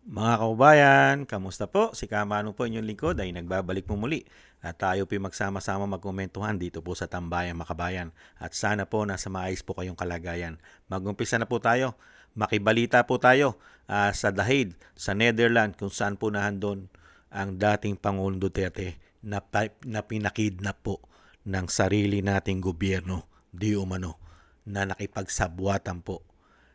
Mga kababayan, kamusta po? Si Kamano po inyong lingkod ay nagbabalik po muli at tayo po magsama-sama magkomentuhan dito po sa Tambayang Makabayan at sana po nasa maayos po kayong kalagayan. Mag-umpisa na po tayo. Makibalita po tayo sa The Hague, sa Netherlands kung saan po nahandon ang dating Pangulong Duterte na pinakidnap po ng sarili nating gobyerno di umano na nakipagsabwatan po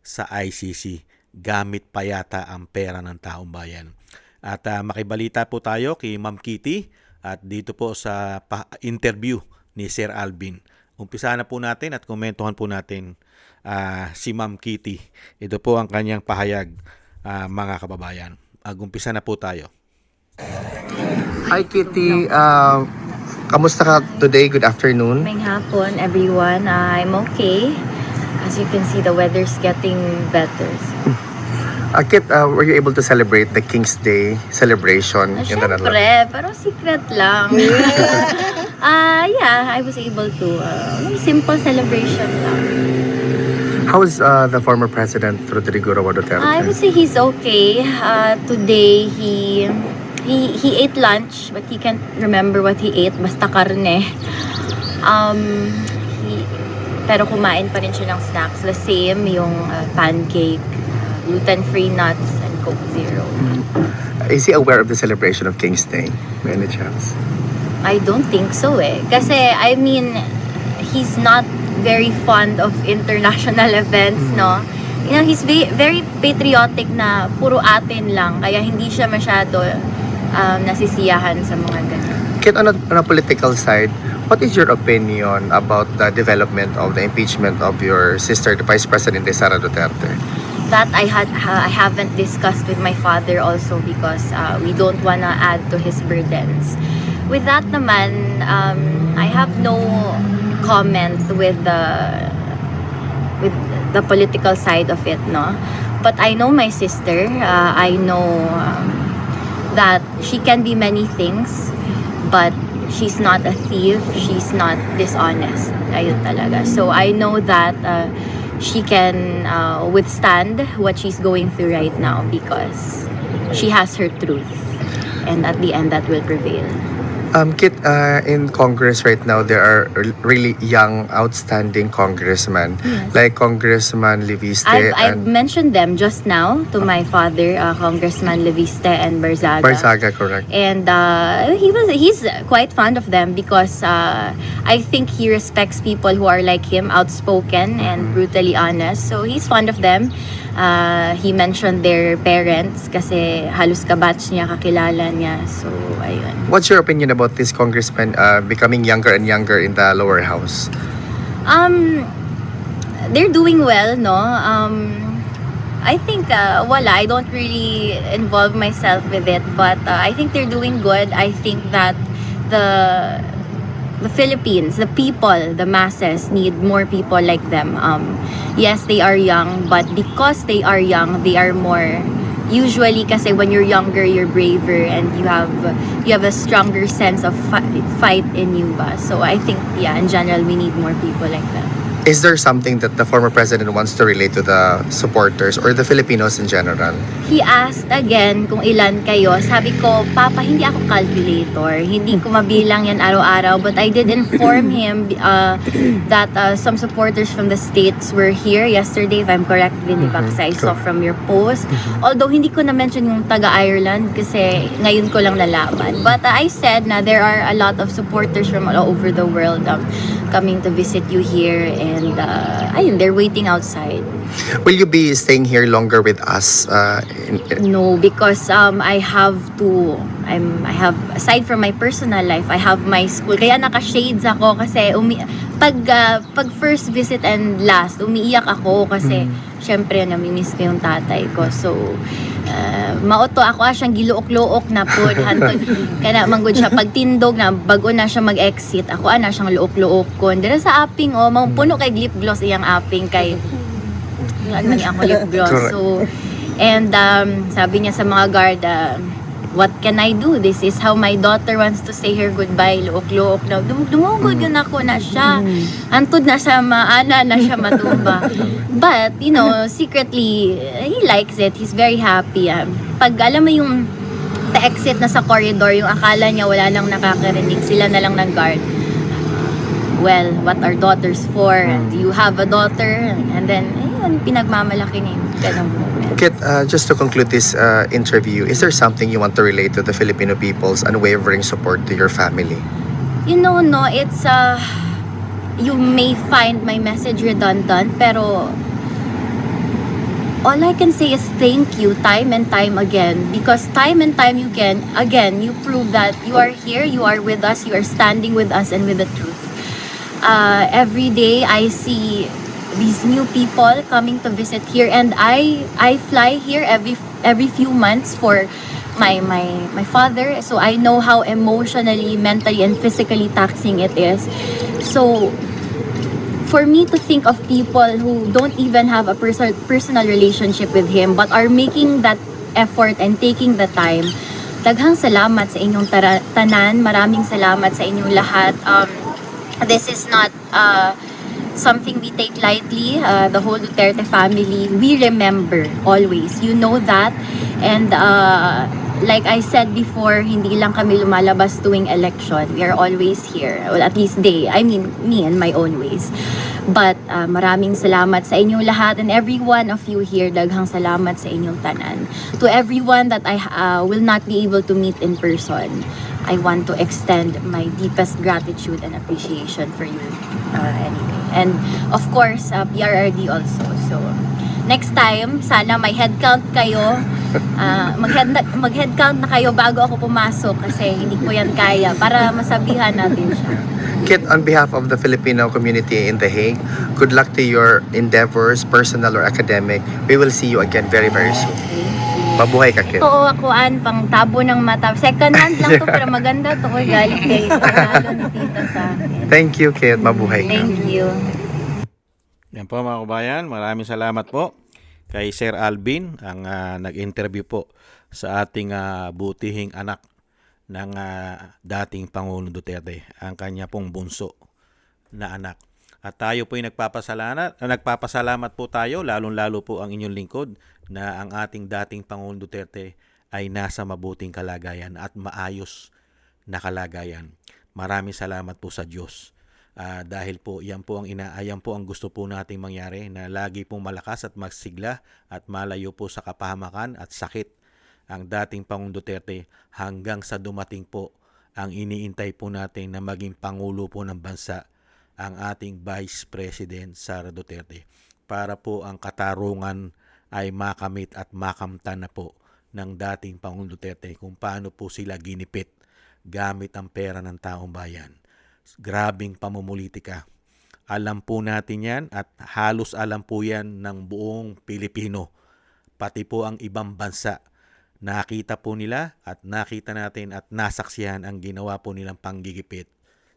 sa ICC gamit pa yata ang pera ng taong bayan. At makibalita po tayo kay Ma'am Kitty at dito po sa interview ni Sir Alvin. Umpisa na po natin at komentuhan po natin si Ma'am Kitty. Ito po ang kanyang pahayag, mga kababayan. Umpisa na po tayo. Hi Kitty, kamusta ka today? Good afternoon. May hapon, everyone. I'm okay. As you can see, the weather's getting better. Kit, were you able to celebrate the King's Day celebration in the Netherlands? Siyempre, pero secret lang. Yeah, I was able to. Simple celebration lang. How is the former President Rodrigo Roa Duterte? I would say he's okay. Today, he ate lunch, but he can't remember what he ate. Basta karne. Pero kumain pa rin siya ng snacks. The same, yung pancake, gluten-free nuts, and Coke Zero. Is he aware of the celebration of King's Day by any chance? I don't think so eh. Kasi, I mean, he's not very fond of international events, no? You know, he's very patriotic na puro atin lang. Kaya hindi siya masyado nasisiyahan sa mga ganyan. Kit, on a political side, what is your opinion about the development of the impeachment of your sister, the Vice President Sara Duterte? That I haven't discussed with my father also because we don't wanna add to his burdens. With that naman, I have no comment with the political side of it, no. But I know my sister. I know that she can be many things, but she's not a thief. She's not dishonest. Ayun talaga. So I know that she can withstand what she's going through right now because she has her truth, and at the end that will prevail. Kit, in Congress right now, there are really young, outstanding congressmen, Yes. like Congressman Leviste. I've mentioned them just now to my father, Congressman Leviste and Barzaga. Barzaga, correct. And he's quite fond of them because I think he respects people who are like him, outspoken and brutally honest. So he's fond of them. He mentioned their parents kasi halos kabatch niya, kakilala niya. So, ayun. What's your opinion about this congressman becoming younger and younger in the lower house? They're doing well, no? I think, I don't really involve myself with it, but I think they're doing good. I think that the Philippines, the people, the masses need more people like them. Yes, they are young, but because they are young, they are more. Usually, kasi when you're younger, you're braver and you have a stronger sense of fight in you, ba? So I think, in general, we need more people like that. Is there something that the former president wants to relate to the supporters or the Filipinos in general? He asked again kung ilan kayo. Sabi ko, Papa, hindi ako calculator. Hindi ko mabilang yan araw-araw. But I did inform him that some supporters from the States were here yesterday, if I'm correct, Vinny Baksa. I saw from your post. Although hindi ko na-mention yung taga-Ireland kasi ngayon ko lang nalaman. But I said na there are a lot of supporters from all over the world coming to visit you here, and ayun, they're waiting outside. Will you be staying here longer with us? No, because I have aside from my personal life, I have my school. Kaya naka-shades ako kasi pag first visit and last, umiiyak ako kasi syempre namimiss ko yung tatay ko. So maoto ako siyang giluok-luok na pod hantod kana manggod siya pagtindog na bago na siya mag-exit. Ako ana siyang luok-luok ko. Dira sa aping puno kay lip gloss iyang aping kay man ako lip gloss. So and sabi niya sa mga guard what can I do? This is how my daughter wants to say her goodbye. Luok-luok na. Dumugod yun ako na siya. Antod na sa maana na siya matumba. But, you know, secretly, he likes it. He's very happy. Pag alam mo yung pa-exit na sa corridor, yung akala niya wala nang nakakarinig, sila na lang nag-guard. Well, what are daughters for? Do you have a daughter? And then, ayun, pinagmamalaki na yung ganong moment. Kit, just to conclude this interview, is there something you want to relate to the Filipino people's unwavering support to your family? You know, no, it's, you may find my message redundant, pero all I can say is thank you time and time again, because time and time again, you prove that you are here, you are with us, you are standing with us and with the truth. Every day I see these new people coming to visit here, and I fly here every few months for my father, so I know how emotionally, mentally and physically taxing it is. So for me to think of people who don't even have a personal relationship with him but are making that effort and taking the time, daghang salamat sa inyong tanan. Maraming salamat sa inyong lahat. This is not something we take lightly. The whole Duterte family, we remember always. You know that. And like I said before, hindi lang kami lumalabas tuwing election. We are always here. Well, at least me in my own ways. But maraming salamat sa inyong lahat, and every one of you here, daghang salamat sa inyong tanan. To everyone that I will not be able to meet in person, I want to extend my deepest gratitude and appreciation for you anyway. And of course, PRRD also. So, next time, sana may head count kayo. Mag-head count na kayo bago ako pumasok kasi hindi ko yan kaya, para masabihan natin siya. Kit, on behalf of the Filipino community in The Hague, good luck to your endeavors, personal or academic. We will see you again very, very soon. Mabuhay ka, Kit. Oo, akuan, pang tabo ng mata. Second hand lang to, pero maganda to. Ko galing kay Lalo ni tita sa akin. Thank you, Kit. Mabuhay ka. Thank you. Yan po mga kabayan, maraming salamat po kay Sir Alvin ang nag-interview po sa ating butihing anak ng dating Pangulong Duterte, ang kanya pong bunso na anak. At tayo po ay nagpapasalamat po tayo, lalong-lalo po ang inyong lingkod, na ang ating dating Pangulong Duterte ay nasa mabuting kalagayan at maayos na kalagayan. Maraming salamat po sa Diyos. Dahil po yan po ang gusto po nating mangyari, na lagi pong malakas at magsigla at malayo po sa kapahamakan at sakit ang dating Pangulong Duterte, hanggang sa dumating po ang iniintay po natin na maging Pangulo po ng bansa, ang ating Vice President Sara Duterte, para po ang katarungan ay makamit at makamtan na po ng dating Pangulong Duterte kung paano po sila ginipit gamit ang pera ng taong bayan. Grabing pamumulitika. Alam po natin yan, at halos alam po yan ng buong Pilipino, pati po ang ibang bansa. Nakita po nila at nakita natin at nasaksihan ang ginawa po nilang panggigipit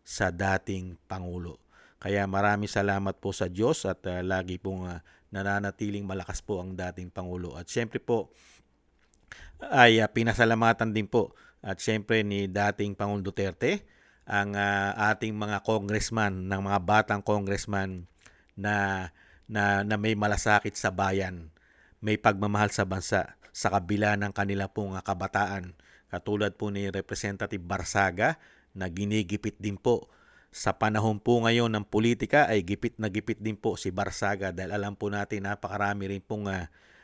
sa dating Pangulo. Kaya maraming salamat po sa Diyos, at lagi pong nananatiling malakas po ang dating Pangulo. At syempre po ay pinasalamatan din po at syempre ni dating Pangulong Duterte ang ating mga congressman, ng mga batang congressman na may malasakit sa bayan, may pagmamahal sa bansa sa kabila ng kanila pong kabataan. Katulad po ni Representative Barsaga, na ginigipit din po. Sa panahon po ngayon ng politika ay gipit na gipit din po si Barsaga, dahil alam po natin napakarami rin pong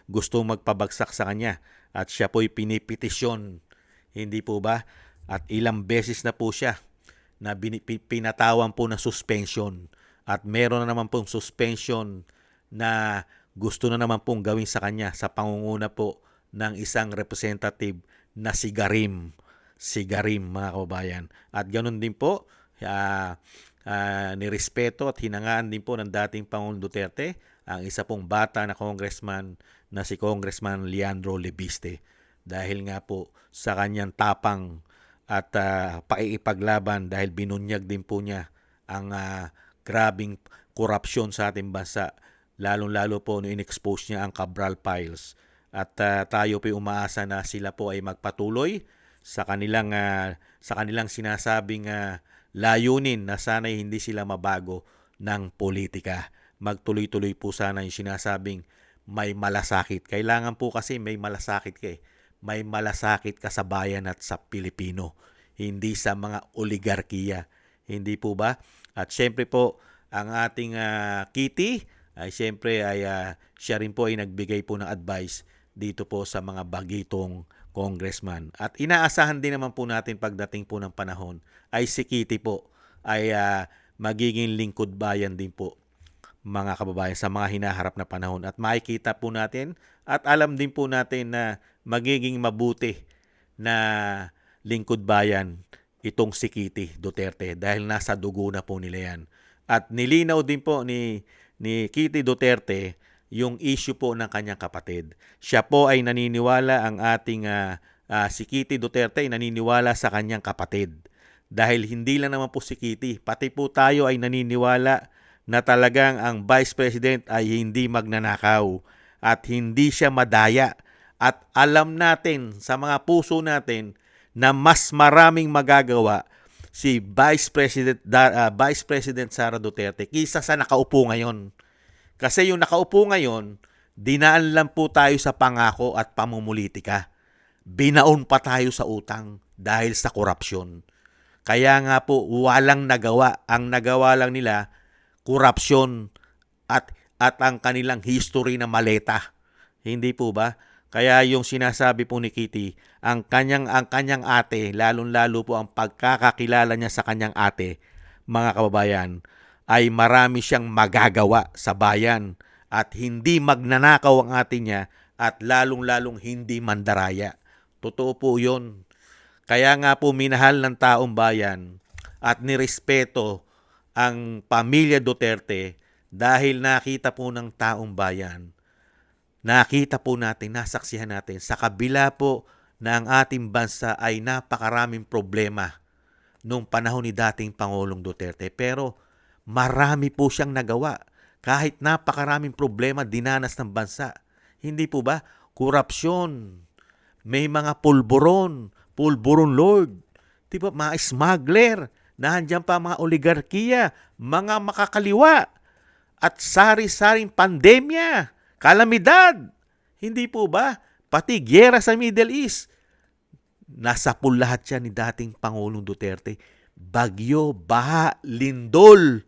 gusto magpabagsak sa kanya, at siya po'y pinipetisyon, hindi po ba? At ilang beses na po siya na pinatawan po ng suspension, at meron na naman pong suspension na gusto na naman pong gawin sa kanya sa pangunguna po ng isang representative na si Garim, mga kababayan. At ganoon din po, nirespeto at hinangaan din po ng dating Pangulong Duterte ang isa pong bata na congressman na si Congressman Leandro Lebiste, dahil nga po sa kanyang tapang at paiipaglaban, dahil binunyag din po niya ang grabing korupsyon sa ating bansa, lalong-lalo po nung in-expose niya ang Cabral Files. At tayo po umaasa na sila po ay magpatuloy sa kanilang sinasabing layunin na sana'y hindi sila mabago ng politika. Magtuloy-tuloy po sana yung sinasabing may malasakit. Kailangan po kasi may malasakit ka eh. May malasakit ka sa bayan at sa Pilipino, hindi sa mga oligarkiya. Hindi po ba? At syempre po, ang ating Kitty ay syempre ay siya rin po ay nagbigay po ng advice dito po sa mga bagitong congressman. At inaasahan din naman po natin pagdating po ng panahon ay si Kitty po ay magiging lingkod bayan din po, mga kababayan, sa mga hinaharap na panahon. At makikita po natin at alam din po natin na magiging mabuti na lingkod bayan itong si Kitty Duterte dahil nasa dugo na po nila yan. At nilinaw din po ni Kitty Duterte yung issue po ng kanyang kapatid. Siya po ay naniniwala, ang ating si Kitty Duterte ay naniniwala sa kanyang kapatid. Dahil hindi lang naman po si Kitty, pati po tayo ay naniniwala na talagang ang Vice President ay hindi magnanakaw at hindi siya madaya. At alam natin sa mga puso natin na mas maraming magagawa si Vice President Sara Duterte kaysa sa nakaupo ngayon. Kasi yung nakaupo ngayon, dinaan lang po tayo sa pangako at pamumulitika. Binaon pa tayo sa utang dahil sa korupsyon. Kaya nga po walang nagawa. Ang nagawa lang nila korupsyon at ang kanilang history na maleta. Hindi po ba? Kaya yung sinasabi po ni Kitty, ang kanyang ate, lalong-lalo po ang pagkakakilala niya sa kanyang ate, mga kababayan, ay marami siyang magagawa sa bayan at hindi magnanakaw ang ate niya at lalong-lalong hindi mandaraya. Totoo po yun. Kaya nga po minahal ng taong bayan at nirespeto ang pamilya Duterte dahil nakita po ng taong bayan, nakita po natin, nasaksihan natin, sa kabila po na ang ating bansa ay napakaraming problema nung panahon ni dating Pangulong Duterte. Pero marami po siyang nagawa. Kahit napakaraming problema dinanas ng bansa. Hindi po ba? Korupsyon. May mga pulburon lord. Di ba? Mga smuggler. Nandiyan pa mga oligarkiya, mga makakaliwa. At sari-saring pandemya. Kalamidad. Hindi po ba? Pati gyera sa Middle East. Nasapul lahat siya ni dating Pangulong Duterte. Bagyo, baha, lindol.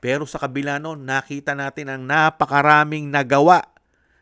Pero sa kabila noon, nakita natin ang napakaraming nagawa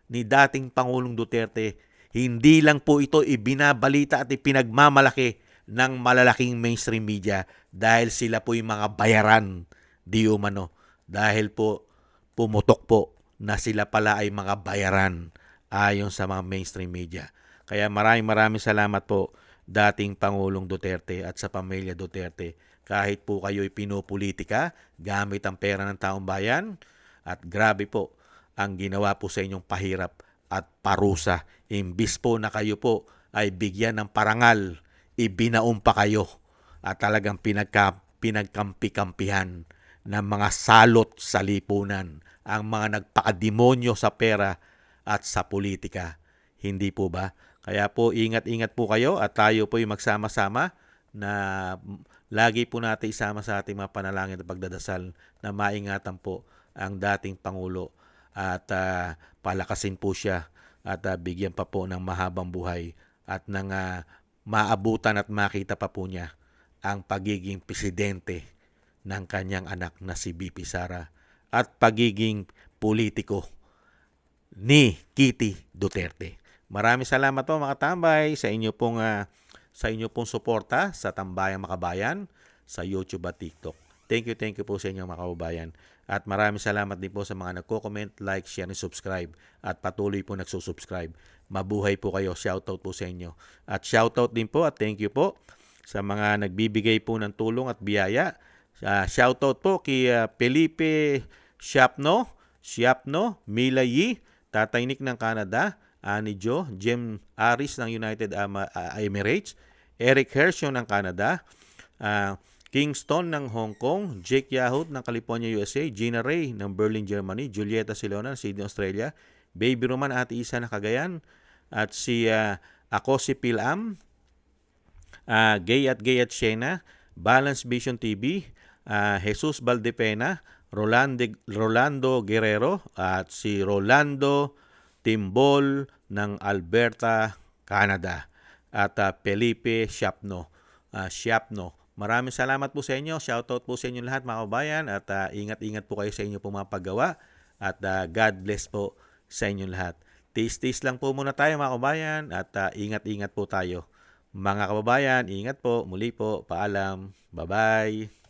ni dating Pangulong Duterte. Hindi lang po ito ibinabalita at ipinagmamalaki ng malalaking mainstream media dahil sila po yung mga bayaran di umano. Dahil po pumutok po na sila pala ay mga bayaran ayon sa mga mainstream media. Kaya maraming salamat po dating Pangulong Duterte at sa pamilya Duterte. Kahit po kayo'y pinopolitika gamit ang pera ng taong bayan, at grabe po ang ginawa po sa inyong pahirap at parusa. Imbis po na kayo po ay bigyan ng parangal, ibinaon pa kayo at talagang pinagkampi-kampihan ng mga salot sa lipunan, ang mga nagpakademonyo sa pera at sa politika. Hindi po ba? Kaya po ingat-ingat po kayo at tayo po yung magsama-sama na lagi po natin isama sa ating mga panalangin at pagdadasal na maingatan po ang dating Pangulo at palakasin po siya at bigyan pa po ng mahabang buhay at ng maabutan at makita pa po niya ang pagiging presidente ng kanyang anak na si BP Sara at pagiging politiko ni Kitty Duterte. Maraming salamat po mga tambay sa inyo pong suporta sa Tambayang Makabayan sa YouTube at TikTok. Thank you po sa inyo mga kababayan. At maraming salamat din po sa mga nagko-comment, like, share, and subscribe. At patuloy po nagsusubscribe. Mabuhay po kayo. Shoutout po sa inyo. At shoutout din po at thank you po sa mga nagbibigay po ng tulong at biyaya. Shoutout po kay Felipe Siapno, Mila Yi, Tatay Nick ng Canada, Ani Jo, Jim Aris ng United Emirates, Eric Hershio ng Canada, Kingston ng Hong Kong, Jake Yahut ng California, USA, Gina Ray ng Berlin, Germany, Julieta Silona ng Sydney, Australia, Baby Roman Ate Isa ng Cagayan, at si ako si Pilam Gay at Shena, Balance Vision TV, Jesus Valdepena, Rolando Guerrero, at si Rolando Timbol ng Alberta, Canada, at Felipe Siapno. Maraming salamat po sa inyo. Shoutout po sa inyo lahat mga kabayan, at ingat-ingat po kayo sa inyo pong mga paggawa, at God bless po sa inyo lahat. Taste lang po muna tayo mga kabayan, at ingat-ingat po tayo. Mga kababayan, ingat po. Muli po, paalam. Bye-bye.